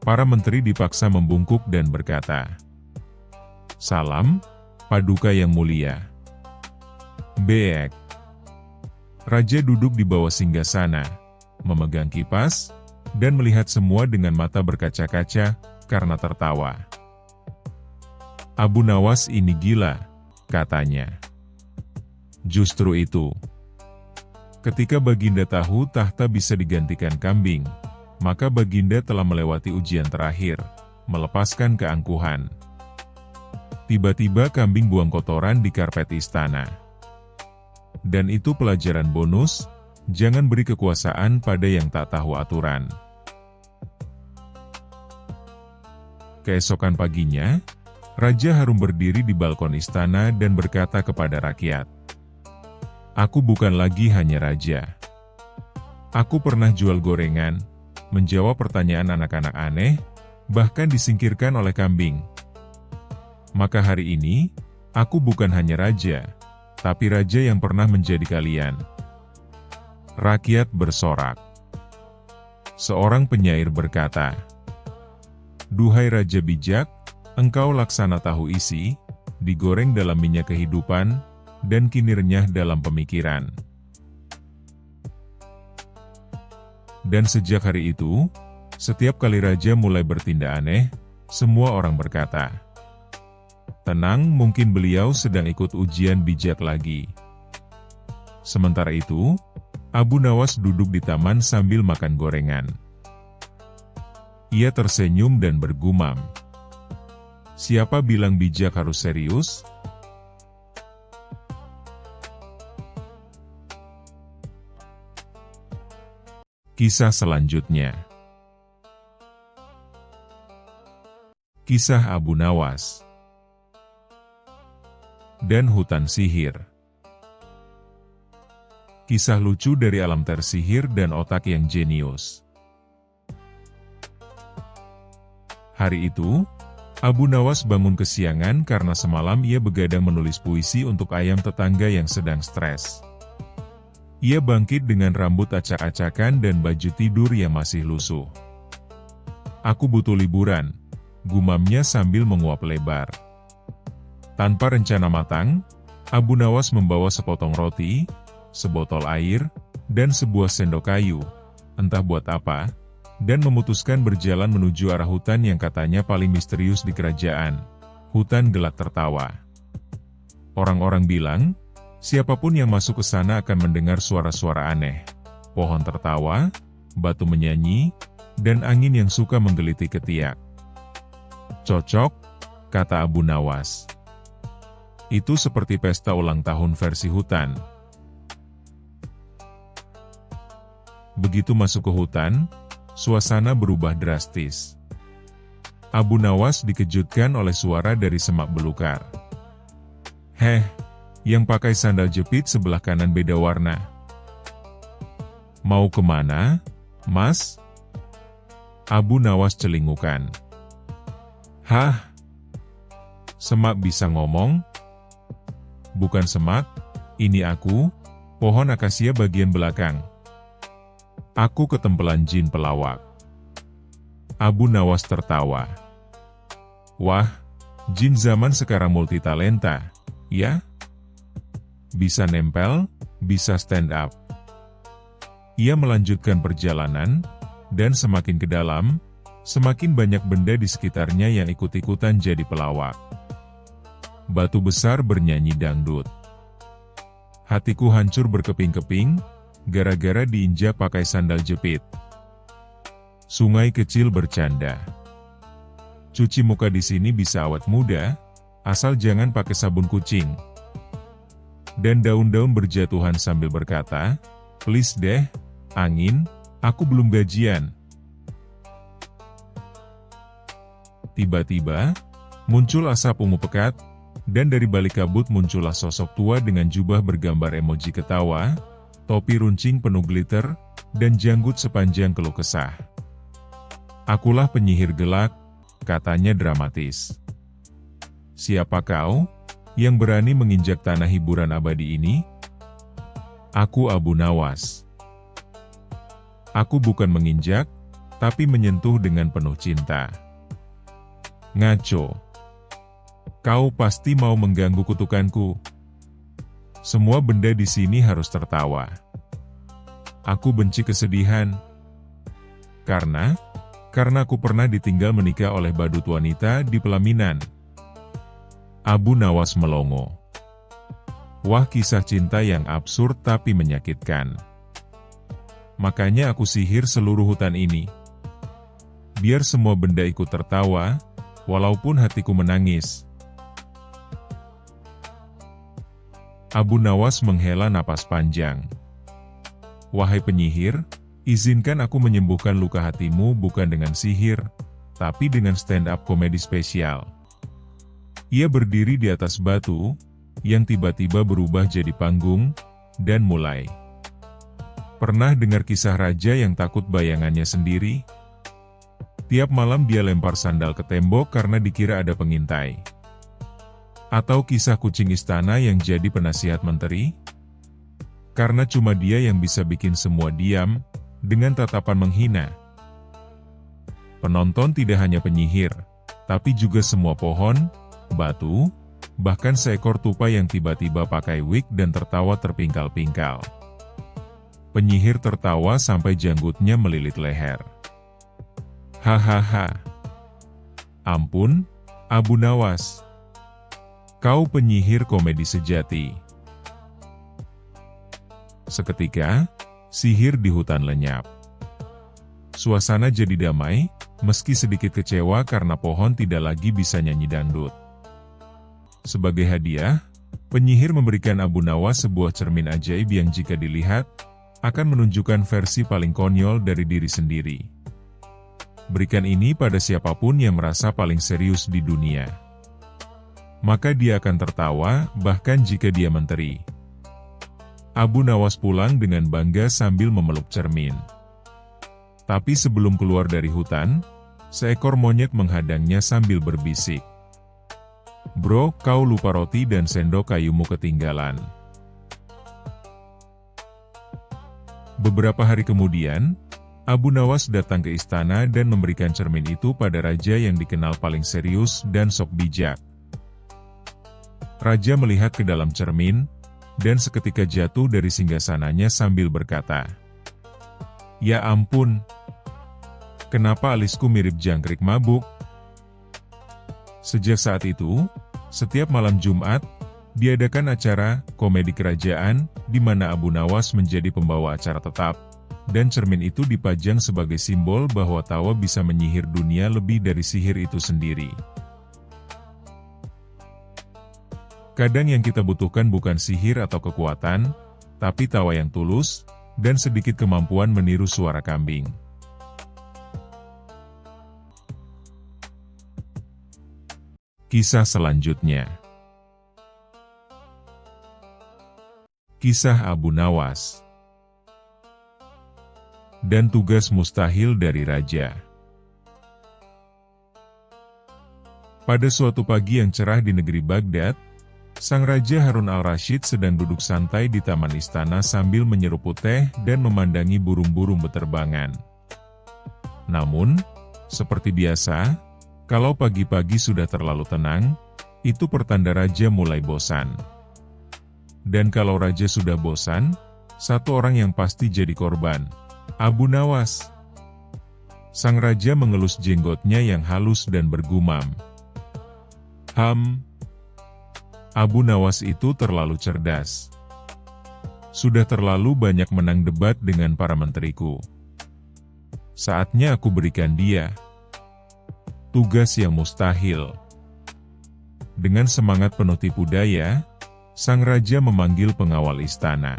Para menteri dipaksa membungkuk dan berkata, "Salam, Paduka yang mulia." Beek. Raja duduk di bawah singgasana, memegang kipas, dan melihat semua dengan mata berkaca-kaca karena tertawa. Abu Nawas ini gila, katanya. Justru itu. Ketika Baginda tahu tahta bisa digantikan kambing, maka Baginda telah melewati ujian terakhir, melepaskan keangkuhan. Tiba-tiba kambing buang kotoran di karpet istana. Dan itu pelajaran bonus, jangan beri kekuasaan pada yang tak tahu aturan. Keesokan paginya, Raja Harun berdiri di balkon istana dan berkata kepada rakyat, "Aku bukan lagi hanya raja. Aku pernah jual gorengan, menjawab pertanyaan anak-anak aneh, bahkan disingkirkan oleh kambing. Maka hari ini, aku bukan hanya raja, tapi raja yang pernah menjadi kalian. Rakyat bersorak. Seorang penyair berkata, "Duhai raja bijak, engkau laksana tahu isi, digoreng dalam minyak kehidupan, dan kini renyah dalam pemikiran." Dan sejak hari itu, setiap kali raja mulai bertindak aneh, semua orang berkata, "Tenang, mungkin beliau sedang ikut ujian bijak lagi." Sementara itu, Abu Nawas duduk di taman sambil makan gorengan. Ia tersenyum dan bergumam, "Siapa bilang bijak harus serius?" Kisah selanjutnya. Kisah Abu Nawas dan hutan sihir. Kisah lucu dari alam tersihir dan otak yang jenius. Hari itu, Abu Nawas bangun kesiangan karena semalam ia begadang menulis puisi untuk ayam tetangga yang sedang stres. Ia bangkit dengan rambut acak-acakan dan baju tidur yang masih lusuh. "Aku butuh liburan," gumamnya sambil menguap lebar. Tanpa rencana matang, Abu Nawas membawa sepotong roti, sebotol air, dan sebuah sendok kayu, entah buat apa, dan memutuskan berjalan menuju arah hutan yang katanya paling misterius di kerajaan. Hutan gelap tertawa. Orang-orang bilang, siapapun yang masuk ke sana akan mendengar suara-suara aneh. Pohon tertawa, batu menyanyi, dan angin yang suka menggeliti ketiak. "Cocok," kata Abu Nawas. "Itu seperti pesta ulang tahun versi hutan." Begitu masuk ke hutan, suasana berubah drastis. Abu Nawas dikejutkan oleh suara dari semak belukar. "Heh, yang pakai sandal jepit sebelah kanan beda warna. Mau kemana, Mas?" Abu Nawas celingukan. "Hah? Semak bisa ngomong?" "Bukan semak, ini aku, pohon akasia bagian belakang. Aku ketempelan jin pelawak." Abu Nawas tertawa. "Wah, jin zaman sekarang multitalenta, ya? Bisa nempel, bisa stand up." Ia melanjutkan perjalanan, dan semakin ke dalam, semakin banyak benda di sekitarnya yang ikut-ikutan jadi pelawak. Batu besar bernyanyi dangdut. Hatiku hancur berkeping-keping, gara-gara diinjak pakai sandal jepit. Sungai kecil bercanda. Cuci muka di sini bisa awet muda, asal jangan pakai sabun kucing. Dan daun-daun berjatuhan sambil berkata, "Please deh, angin, aku belum gajian." Tiba-tiba, muncul asap ungu pekat, dan dari balik kabut muncullah sosok tua dengan jubah bergambar emoji ketawa, topi runcing penuh glitter, dan janggut sepanjang keluh kesah. "Akulah penyihir gelap," katanya dramatis. "Siapa kau yang berani menginjak tanah hiburan abadi ini?" "Aku Abu Nawas. Aku bukan menginjak, tapi menyentuh dengan penuh cinta." "Ngaco. Kau pasti mau mengganggu kutukanku." "Semua benda di sini harus tertawa. Aku benci kesedihan. Karena aku pernah ditinggal menikah oleh badut wanita di pelaminan." Abu Nawas melongo. "Wah, kisah cinta yang absurd tapi menyakitkan. Makanya aku sihir seluruh hutan ini. Biar semua benda ikut tertawa, walaupun hatiku menangis." Abu Nawas menghela napas panjang. "Wahai penyihir, izinkan aku menyembuhkan luka hatimu bukan dengan sihir, tapi dengan stand-up komedi spesial." Ia berdiri di atas batu, yang tiba-tiba berubah jadi panggung, dan mulai. Pernah dengar kisah raja yang takut bayangannya sendiri? Tiap malam dia lempar sandal ke tembok karena dikira ada pengintai. Atau kisah kucing istana yang jadi penasihat menteri? Karena cuma dia yang bisa bikin semua diam, dengan tatapan menghina. Penonton tidak hanya penyihir, tapi juga semua pohon, batu, bahkan seekor tupai yang tiba-tiba pakai wig dan tertawa terpingkal-pingkal. Penyihir tertawa sampai janggutnya melilit leher. Hahaha. Ampun, Abu Nawas. Kau penyihir komedi sejati. Seketika, sihir di hutan lenyap. Suasana jadi damai, meski sedikit kecewa karena pohon tidak lagi bisa nyanyi dangdut. Sebagai hadiah, penyihir memberikan Abu Nawas sebuah cermin ajaib yang jika dilihat, akan menunjukkan versi paling konyol dari diri sendiri. Berikan ini pada siapapun yang merasa paling serius di dunia. Maka dia akan tertawa, bahkan jika dia menteri. Abu Nawas pulang dengan bangga sambil memeluk cermin. Tapi sebelum keluar dari hutan, seekor monyet menghadangnya sambil berbisik. Bro, kau lupa roti dan sendok kayumu ketinggalan. Beberapa hari kemudian, Abu Nawas datang ke istana dan memberikan cermin itu pada raja yang dikenal paling serius dan sok bijak. Raja melihat ke dalam cermin, dan seketika jatuh dari singgasananya sambil berkata, "Ya ampun, kenapa alisku mirip jangkrik mabuk?" Sejak saat itu, setiap malam Jumat, diadakan acara komedi kerajaan, di mana Abu Nawas menjadi pembawa acara tetap, dan cermin itu dipajang sebagai simbol bahwa tawa bisa menyihir dunia lebih dari sihir itu sendiri. Kadang yang kita butuhkan bukan sihir atau kekuatan, tapi tawa yang tulus, dan sedikit kemampuan meniru suara kambing. Kisah selanjutnya. Kisah Abu Nawas dan tugas mustahil dari raja. Pada suatu pagi yang cerah di negeri Baghdad, sang raja Harun al-Rashid sedang duduk santai di taman istana sambil menyeruput teh dan memandangi burung-burung beterbangan. Namun, seperti biasa, kalau pagi-pagi sudah terlalu tenang, itu pertanda raja mulai bosan. Dan kalau raja sudah bosan, satu orang yang pasti jadi korban, Abu Nawas. Sang raja mengelus jenggotnya yang halus dan bergumam. Abu Nawas itu terlalu cerdas. Sudah terlalu banyak menang debat dengan para menteriku. Saatnya aku berikan dia tugas yang mustahil. Dengan semangat penuh tipu daya, sang raja memanggil pengawal istana.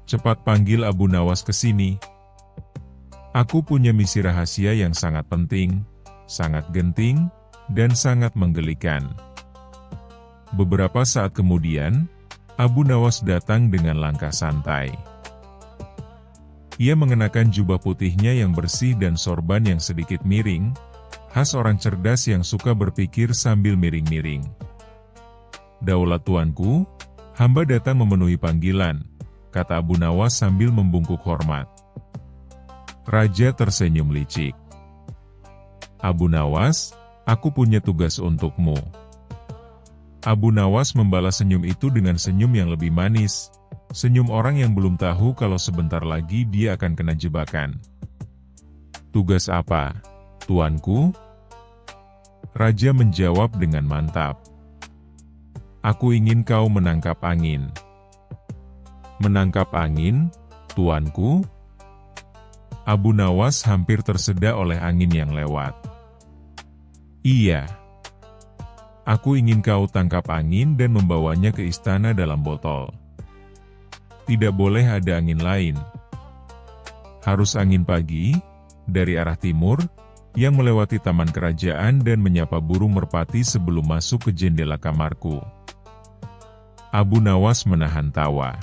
Cepat panggil Abu Nawas ke sini. Aku punya misi rahasia yang sangat penting, sangat genting, dan sangat menggelikan. Beberapa saat kemudian, Abu Nawas datang dengan langkah santai. Ia mengenakan jubah putihnya yang bersih dan sorban yang sedikit miring, khas orang cerdas yang suka berpikir sambil miring-miring. "Daulat tuanku, hamba datang memenuhi panggilan," kata Abu Nawas sambil membungkuk hormat. Raja tersenyum licik. "Abu Nawas, aku punya tugas untukmu." Abu Nawas membalas senyum itu dengan senyum yang lebih manis, senyum orang yang belum tahu kalau sebentar lagi dia akan kena jebakan. "Tugas apa, tuanku?" Raja menjawab dengan mantap. "Aku ingin kau menangkap angin." "Menangkap angin, tuanku?" Abu Nawas hampir tersedak oleh angin yang lewat. "Iya. Aku ingin kau tangkap angin dan membawanya ke istana dalam botol. Tidak boleh ada angin lain. Harus angin pagi, dari arah timur, yang melewati taman kerajaan dan menyapa burung merpati sebelum masuk ke jendela kamarku." Abu Nawas menahan tawa.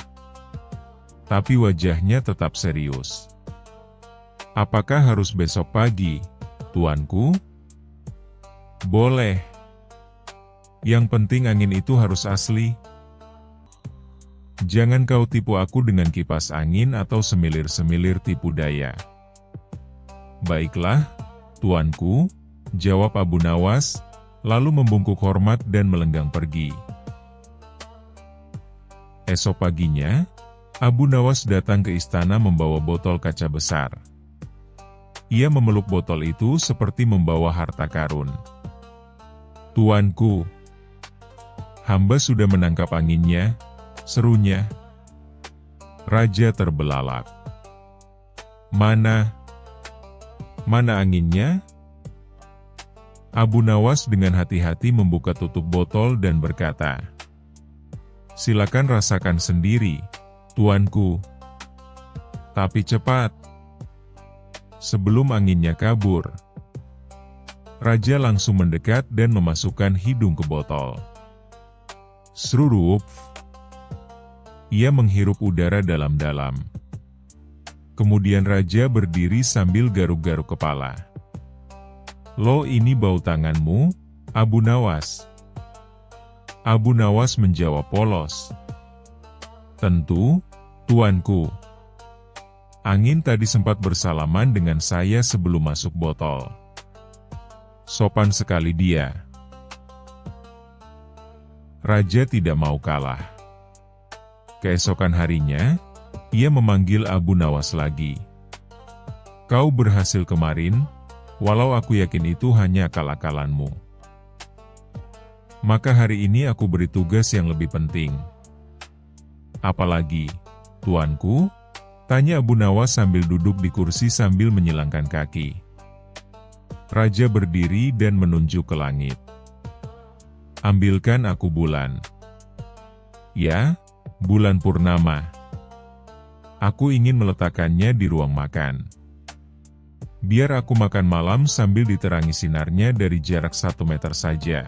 tapi wajahnya tetap serius. Apakah harus besok pagi, tuanku? Boleh. Yang penting angin itu harus asli. Jangan kau tipu aku dengan kipas angin atau semilir-semilir tipu daya. Baiklah, tuanku, jawab Abu Nawas, lalu membungkuk hormat dan melenggang pergi. Esok paginya, Abu Nawas datang ke istana membawa botol kaca besar. Ia memeluk botol itu seperti membawa harta karun. Tuanku, hamba sudah menangkap anginnya, serunya. Raja terbelalak. Mana anginnya? Abu Nawas dengan hati-hati membuka tutup botol dan berkata, silakan rasakan sendiri, tuanku. Tapi cepat. Sebelum anginnya kabur. Raja langsung mendekat dan memasukkan hidung ke botol. Srurup. Ia menghirup udara dalam-dalam. Kemudian Raja berdiri sambil garuk-garuk kepala. Loh, ini bau tanganmu, Abu Nawas. Abu Nawas menjawab polos. Tentu, tuanku. Angin tadi sempat bersalaman dengan saya sebelum masuk botol. Sopan sekali dia. Raja tidak mau kalah. Keesokan harinya, ia memanggil Abu Nawas lagi. Kau berhasil kemarin, walau aku yakin itu hanya akal-akalanmu. Maka hari ini aku beri tugas yang lebih penting. Apalagi, tuanku? Tanya Abu Nawas sambil duduk di kursi sambil menyilangkan kaki. Raja berdiri dan menunjuk ke langit. Ambilkan aku bulan. Ya, bulan purnama. Aku ingin meletakkannya di ruang makan. Biar aku makan malam sambil diterangi sinarnya dari jarak 1 meter saja.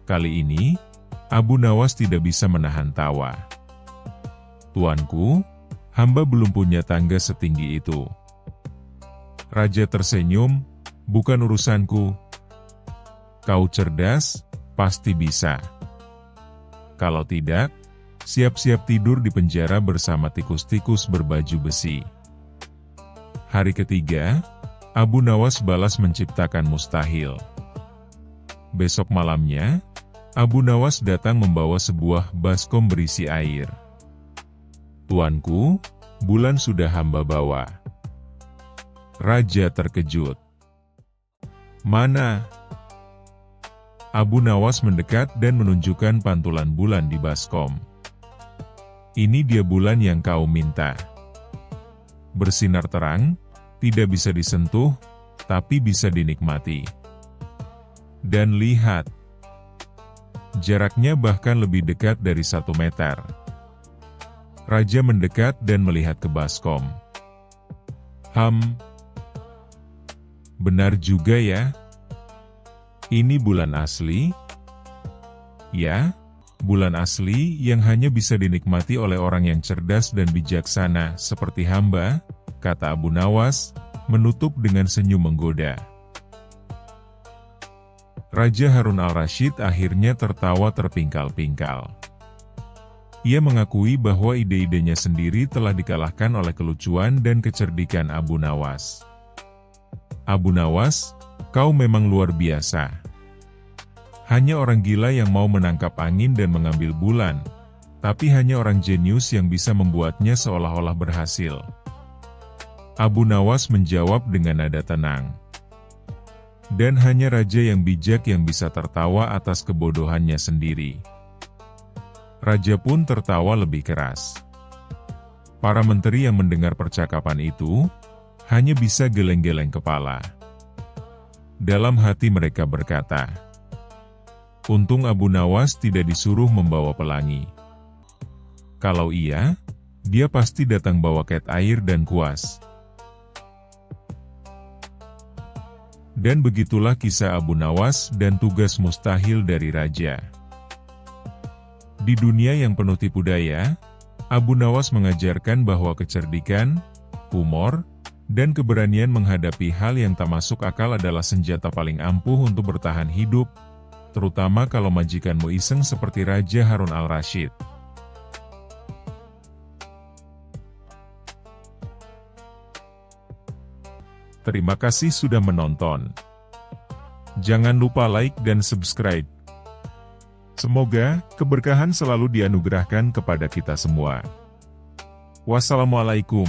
Kali ini, Abu Nawas tidak bisa menahan tawa. Tuanku, hamba belum punya tangga setinggi itu. Raja tersenyum, bukan urusanku. Kau cerdas, pasti bisa. Kalau tidak, siap-siap tidur di penjara bersama tikus-tikus berbaju besi. Hari ketiga, Abu Nawas balas menciptakan mustahil. Besok malamnya, Abu Nawas datang membawa sebuah baskom berisi air. Tuanku, bulan sudah hamba bawa. Raja terkejut. Mana? Abu Nawas mendekat dan menunjukkan pantulan bulan di baskom. Ini dia bulan yang kau minta. Bersinar terang, tidak bisa disentuh, tapi bisa dinikmati. Dan lihat, jaraknya bahkan lebih dekat dari 1 meter. Raja mendekat dan melihat ke baskom. Benar juga ya. Ini bulan asli? Ya, bulan asli yang hanya bisa dinikmati oleh orang yang cerdas dan bijaksana seperti hamba, kata Abu Nawas, menutup dengan senyum menggoda. Raja Harun al-Rasyid akhirnya tertawa terpingkal-pingkal. Ia mengakui bahwa ide-idenya sendiri telah dikalahkan oleh kelucuan dan kecerdikan Abu Nawas. Abu Nawas, kau memang luar biasa. Hanya orang gila yang mau menangkap angin dan mengambil bulan, tapi hanya orang jenius yang bisa membuatnya seolah-olah berhasil. Abu Nawas menjawab dengan nada tenang. Dan hanya raja yang bijak yang bisa tertawa atas kebodohannya sendiri. Raja pun tertawa lebih keras. Para menteri yang mendengar percakapan itu, hanya bisa geleng-geleng kepala. Dalam hati mereka berkata, untung Abu Nawas tidak disuruh membawa pelangi. Kalau iya, dia pasti datang bawa ket air dan kuas. Dan begitulah kisah Abu Nawas dan tugas mustahil dari raja. Di dunia yang penuh tipu daya, Abu Nawas mengajarkan bahwa kecerdikan, humor, dan keberanian menghadapi hal yang tak masuk akal adalah senjata paling ampuh untuk bertahan hidup, terutama kalau majikanmu iseng seperti Raja Harun al-Rasyid. Terima kasih sudah menonton. Jangan lupa like dan subscribe. Semoga keberkahan selalu dianugerahkan kepada kita semua. Wassalamualaikum.